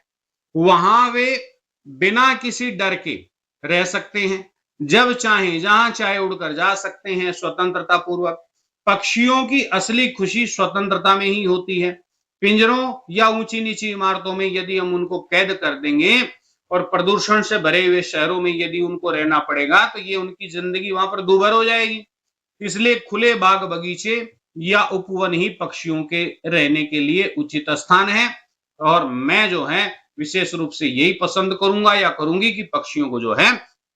S1: वहां वे बिना किसी डर के रह सकते हैं, जब चाहे जहां चाहे उड़कर जा सकते हैं स्वतंत्रता पूर्वक। पक्षियों की असली खुशी स्वतंत्रता में ही होती है। पिंजरों या ऊंची नीची इमारतों में यदि हम उनको कैद कर देंगे और प्रदूषण से भरे हुए शहरों में यदि उनको रहना पड़ेगा, तो ये उनकी जिंदगी वहां पर दूभर हो जाएगी। इसलिए खुले बाग बगीचे या उपवन ही पक्षियों के रहने के लिए उचित स्थान है। और मैं जो है विशेष रूप से यही पसंद करूंगा या करूंगी कि पक्षियों को जो है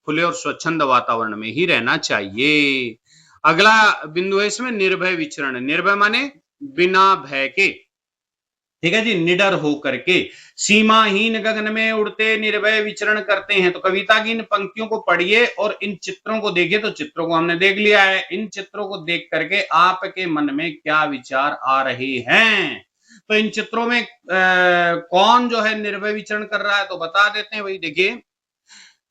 S1: खुले और स्वच्छंद वातावरण में ही रहना चाहिए। अगला बिंदु है इसमें निर्भय विचरण। निर्भय माने बिना भय के। ठीक है जी, निडर होकर के सीमाहीन गगन में उड़ते निर्भय विचरण करते हैं। तो कविता की इन पंक्तियों को पढ़िए और इन चित्रों को देखिए। तो चित्रों को हमने देख लिया है, इन चित्रों को देख करके आपके मन में क्या विचार आ रहे हैं? तो इन चित्रों में कौन जो है निर्भय विचरण कर रहा है, तो बता देते हैं भाई। देखिए,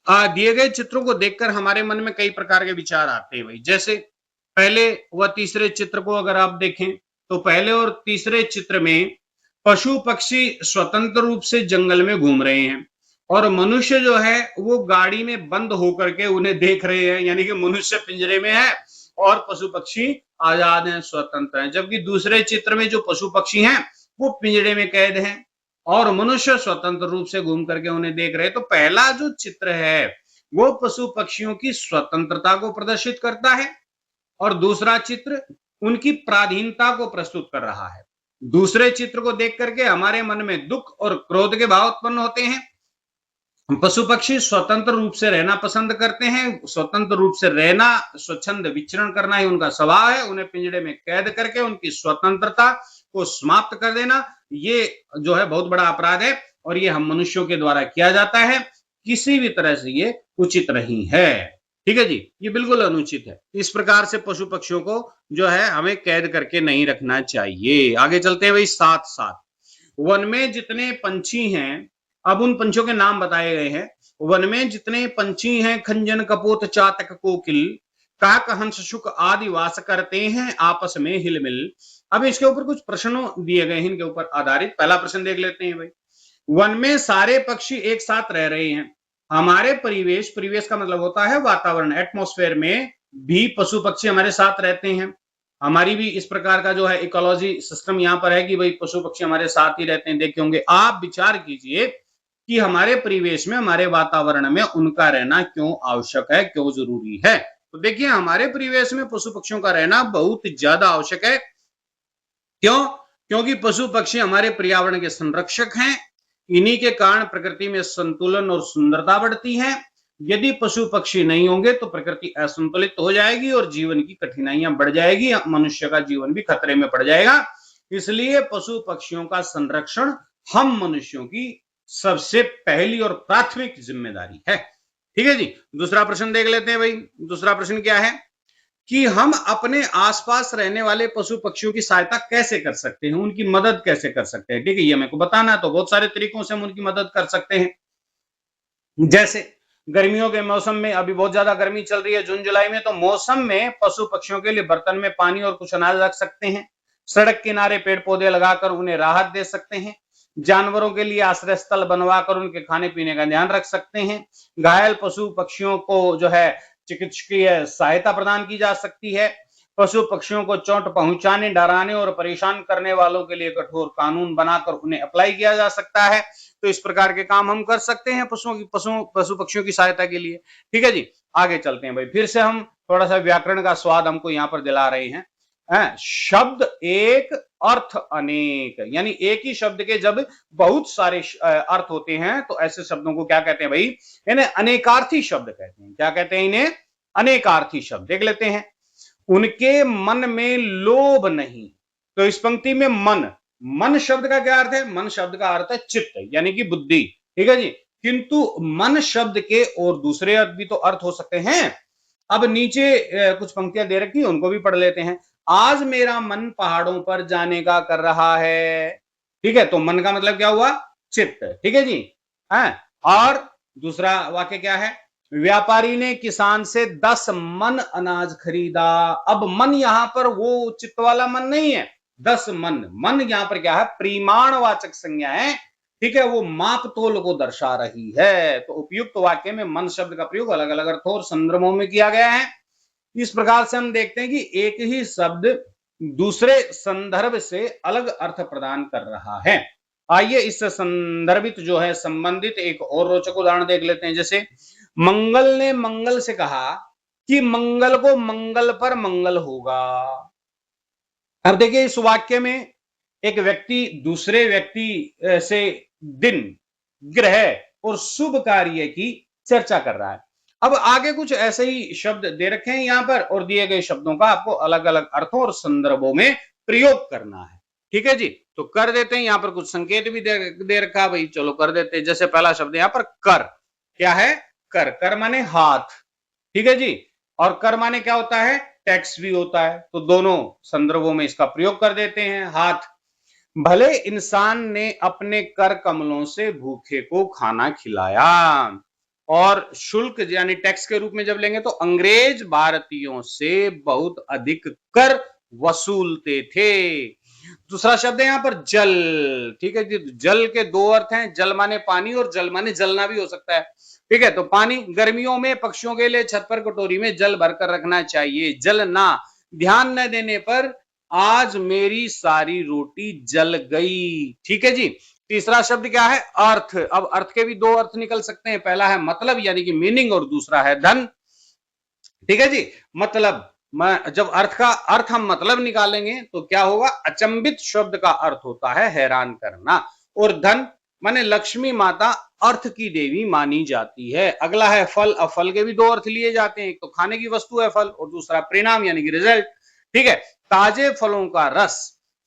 S1: दिए गए चित्रों को देखकर हमारे मन में कई प्रकार के विचार आते हैं भाई। जैसे पहले व तीसरे चित्र को अगर आप देखें, तो पहले और तीसरे चित्र में पशु पक्षी स्वतंत्र रूप से जंगल में घूम रहे हैं और मनुष्य जो है वो गाड़ी में बंद होकर के उन्हें देख रहे हैं। यानी कि मनुष्य पिंजरे में है और पशु पक्षी आजाद हैं, स्वतंत्र हैं। जबकि दूसरे चित्र में जो पशु पक्षी हैं वो पिंजरे में कैद हैं और मनुष्य स्वतंत्र रूप से घूम करके उन्हें देख रहे हैं। तो पहला जो चित्र है वो पशु पक्षियों की स्वतंत्रता को प्रदर्शित करता है और दूसरा चित्र उनकी पराधीनता को प्रस्तुत कर रहा है। दूसरे चित्र को देख करके हमारे मन में दुख और क्रोध के भाव उत्पन्न होते हैं। पशु पक्षी स्वतंत्र रूप से रहना पसंद करते हैं, स्वतंत्र रूप से रहना, स्वच्छंद विचरण करना ही उनका स्वभाव है। उन्हें पिंजड़े में कैद करके उनकी स्वतंत्रता को समाप्त कर देना, ये जो है बहुत बड़ा अपराध है और ये हम मनुष्यों के द्वारा किया जाता है। किसी भी तरह से ये उचित नहीं है। ठीक है जी, ये बिल्कुल अनुचित है। इस प्रकार से पशु पक्षियों को जो है हमें कैद करके नहीं रखना चाहिए। आगे चलते हैं भाई। साथ साथ वन में जितने पंछी हैं, अब उन पंछियों के नाम बताए गए हैं। वन में जितने पंछी हैं, खंजन कपोत चातक कोकिल काक हंस शुक आदि वास करते हैं आपस में हिलमिल। अब इसके ऊपर कुछ प्रश्नों दिए गए हैं, इनके ऊपर आधारित पहला प्रश्न देख लेते हैं भाई। वन में सारे पक्षी एक साथ रह रहे हैं। हमारे परिवेश, परिवेश का मतलब होता है वातावरण, एटमॉस्फेयर में भी पशु पक्षी हमारे साथ रहते हैं। हमारी भी इस प्रकार का जो है इकोलॉजी सिस्टम यहाँ पर है कि भाई पशु पक्षी हमारे साथ ही रहते हैं। देखे होंगे आप, विचार कीजिए कि हमारे परिवेश में, हमारे वातावरण में उनका रहना क्यों आवश्यक है, क्यों जरूरी है। तो देखिए हमारे परिवेश में पशु पक्षियों का रहना बहुत ज्यादा आवश्यक है। क्यों? क्योंकि पशु पक्षी हमारे पर्यावरण के संरक्षक हैं। इन्हीं के कारण प्रकृति में संतुलन और सुंदरता बढ़ती है। यदि पशु पक्षी नहीं होंगे तो प्रकृति असंतुलित हो जाएगी और जीवन की कठिनाइयां बढ़ जाएगी, मनुष्य का जीवन भी खतरे में पड़ जाएगा। इसलिए पशु पक्षियों का संरक्षण हम मनुष्यों की सबसे पहली और प्राथमिक जिम्मेदारी है। ठीक है जी। दूसरा प्रश्न देख लेते हैं भाई। दूसरा प्रश्न क्या है कि हम अपने आसपास रहने वाले पशु पक्षियों की सहायता कैसे कर सकते हैं, उनकी मदद कैसे कर सकते हैं। ठीक है, ये मेरे को बताना है। तो बहुत सारे तरीकों से हम उनकी मदद कर सकते हैं। जैसे गर्मियों के मौसम में, अभी बहुत ज्यादा गर्मी चल रही है जून जुलाई में, तो मौसम में पशु पक्षियों के लिए बर्तन में पानी और कुछ अनाज रख सकते हैं। सड़क किनारे पेड़ पौधे लगाकर उन्हें राहत दे सकते हैं। जानवरों के लिए आश्रय स्थल बनवाकर उनके खाने पीने का ध्यान रख सकते हैं। घायल पशु पक्षियों को जो है चिकित्सकीय सहायता प्रदान की जा सकती है। पशु पक्षियों को चोट पहुंचाने, डराने और परेशान करने वालों के लिए कठोर कानून बनाकर उन्हें अप्लाई किया जा सकता है। तो इस प्रकार के काम हम कर सकते हैं पशु पक्षियों की सहायता के लिए। ठीक है जी। आगे चलते हैं भाई। फिर से हम थोड़ा सा व्याकरण का स्वाद हमको यहाँ पर दिला रहे हैं। शब्द एक, अर्थ अनेक, यानी एक ही शब्द के जब बहुत सारे अर्थ होते हैं तो ऐसे शब्दों को क्या कहते हैं भाई? इन्हें अनेकार्थी शब्द कहते हैं। क्या कहते हैं इन्हें? अनेकार्थी शब्द। देख लेते हैं। उनके मन में लोभ नहीं। तो इस पंक्ति में मन, मन शब्द का क्या अर्थ है? मन शब्द का अर्थ है चित्त, यानी कि बुद्धि। ठीक है जी। किंतु मन शब्द के और दूसरे अर्थ भी तो अर्थ हो सकते हैं। अब नीचे कुछ पंक्तियां दे रखी, उनको भी पढ़ लेते हैं। आज मेरा मन पहाड़ों पर जाने का कर रहा है। ठीक है, तो मन का मतलब क्या हुआ? चित्त। ठीक है जी। और दूसरा वाक्य क्या है? व्यापारी ने किसान से 10 मन अनाज खरीदा। अब मन यहां पर वो चित्त वाला मन नहीं है। 10 मन, मन यहां पर क्या है? परिमाणवाचक संज्ञा है। ठीक है, वो माप तोल को दर्शा रही है। तो उपयुक्त वाक्य में मन शब्द का प्रयोग अलग अलग अर्थों और संदर्भों में किया गया है। इस प्रकार से हम देखते हैं कि एक ही शब्द दूसरे संदर्भ से अलग अर्थ प्रदान कर रहा है। आइए इससे संदर्भित जो है संबंधित एक और रोचक उदाहरण देख लेते हैं। जैसे मंगल ने मंगल से कहा कि मंगल को मंगल पर मंगल होगा। अब देखिए इस वाक्य में एक व्यक्ति दूसरे व्यक्ति से दिन, ग्रह और शुभ कार्य की चर्चा कर रहा है। अब आगे कुछ ऐसे ही शब्द दे रखे हैं यहां पर और दिए गए शब्दों का आपको अलग अलग अर्थों और संदर्भों में प्रयोग करना है। ठीक है जी। तो कर देते हैं। यहां पर कुछ संकेत भी दे रखा भाई, चलो कर देते हैं। जैसे पहला शब्द यहां पर कर, क्या है? कर, कर माने हाथ। ठीक है जी। और कर माने क्या होता है? टैक्स भी होता है। तो दोनों संदर्भों में इसका प्रयोग कर देते हैं। हाथ। भले इंसान ने अपने कर कमलों से भूखे को खाना खिलाया। और शुल्क यानी टैक्स के रूप में जब लेंगे तो अंग्रेज भारतीयों से बहुत अधिक कर वसूलते थे। दूसरा शब्द है यहां पर जल। ठीक है जी। जल के दो अर्थ हैं, जल माने पानी और जल माने जलना भी हो सकता है। ठीक है, तो पानी, गर्मियों में पक्षियों के लिए छत पर कटोरी में जल भरकर रखना चाहिए। जलना, ध्यान न देने पर आज मेरी सारी रोटी जल गई। ठीक है जी। तीसरा शब्द क्या है? अर्थ। अब अर्थ के भी दो अर्थ निकल सकते हैं। पहला है मतलब यानी कि मीनिंग और दूसरा है धन। ठीक है जी। मतलब, जब अर्थ हम मतलब निकालेंगे तो क्या होगा, अचंभित शब्द का अर्थ होता है हैरान करना। और धन माने लक्ष्मी माता अर्थ की देवी मानी जाती है। अगला है फल। अब फल के भी दो अर्थ लिए जाते हैं, एक तो खाने की वस्तु है फल और दूसरा परिणाम यानी कि रिजल्ट। ठीक है, ताजे फलों का रस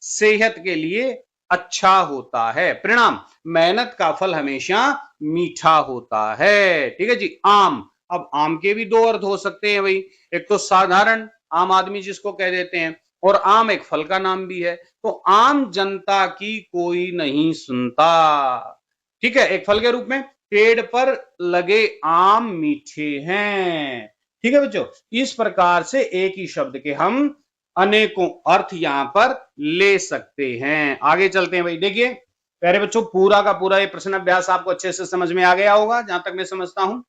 S1: सेहत के लिए अच्छा होता है। परिणाम, मेहनत का फल हमेशा मीठा होता है। ठीक है जी। आम, अब आम के भी दो अर्थ हो सकते हैं भाई, एक तो साधारण आम आदमी जिसको कह देते हैं, और आम एक फल का नाम भी है। तो आम जनता की कोई नहीं सुनता। ठीक है, एक फल के रूप में पेड़ पर लगे आम मीठे हैं। ठीक है बच्चों, इस प्रकार से एक ही शब्द के हम अनेकों अर्थ यहां पर ले सकते हैं। आगे चलते हैं भाई। देखिए प्यारे बच्चों, पूरा का पूरा ये प्रश्न अभ्यास आपको अच्छे से समझ में आ गया होगा जहां तक मैं समझता हूं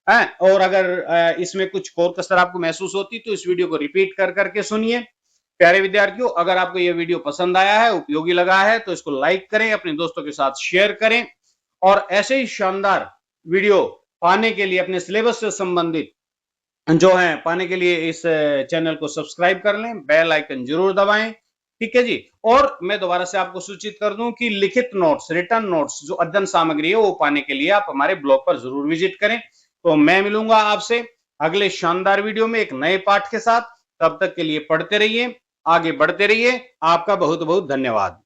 S1: है। और अगर इसमें कुछ और कसर आपको महसूस होती तो इस वीडियो को रिपीट कर करके सुनिए। प्यारे विद्यार्थियों, अगर आपको यह वीडियो पसंद आया है, उपयोगी लगा है, तो इसको लाइक करें, अपने दोस्तों के साथ शेयर करें, और ऐसे ही शानदार वीडियो पाने के लिए अपने सिलेबस से संबंधित जो है पाने के लिए इस चैनल को सब्सक्राइब कर लें, बेल आइकन जरूर दबाएं। ठीक है जी। और मैं दोबारा से आपको सूचित कर दूं कि लिखित नोट्स, रिटर्न नोट्स, जो अध्ययन सामग्री है वो पाने के लिए आप हमारे ब्लॉग पर जरूर विजिट करें। तो मैं मिलूंगा आपसे अगले शानदार वीडियो में एक नए पाठ के साथ। तब तक के लिए पढ़ते रहिए, आगे बढ़ते रहिए। आपका बहुत बहुत धन्यवाद।